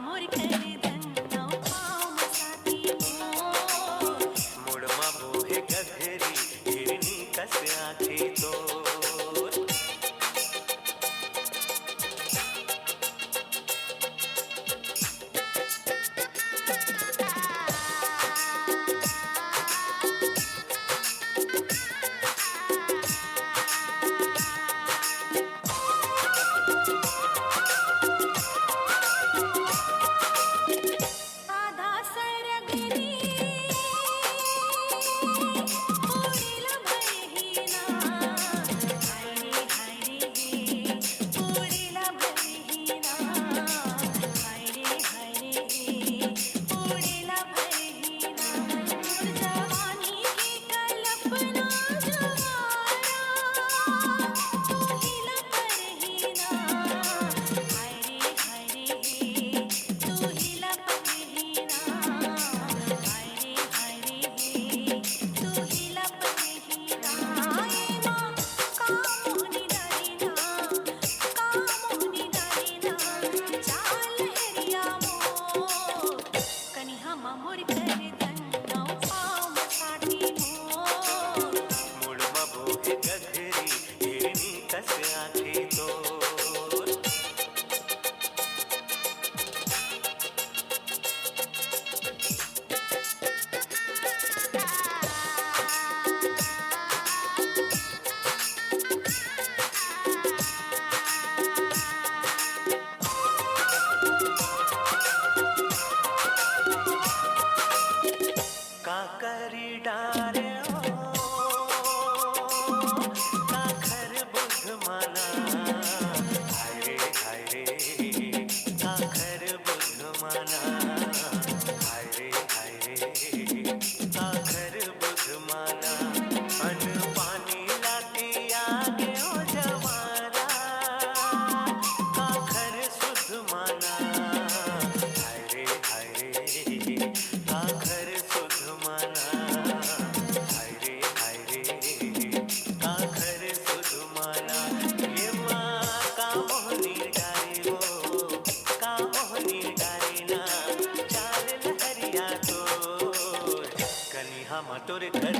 मोर कर दन्नौ पाव मसाती मोर मुड़मा बोहे गघरी हिरनी कस आखे तो आधा सरगनी पोळीला भरहीना हाय रे हे पोळीला भरहीना हाय रे पोळीला भरहीना मोर जवानी की कल्पना जवारा तूहिला भरहीना हाय रे तूहिला भरहीना हाय रे तूहिला भरहीना ये मां कामोनी डारीना चाल हरिया मोर कनिहा मोर कर दन्नौ पाव मसाती मोर मुड़मा बोहे गघरी हिरनी कस आखे तो काकरी डारे काखर बुध माना हाय रे काखर बुध माना हाय रे काखर बुध माना अन पानी लाती आगे ओ जवारा काखर सुध माना हाय रे काखर सुध माना हाय रे काखर सुध माना ये माँ का मोहनी डारे वो का मोहनी डारे ना चाल लहरिया तो कनिहा मतुर कर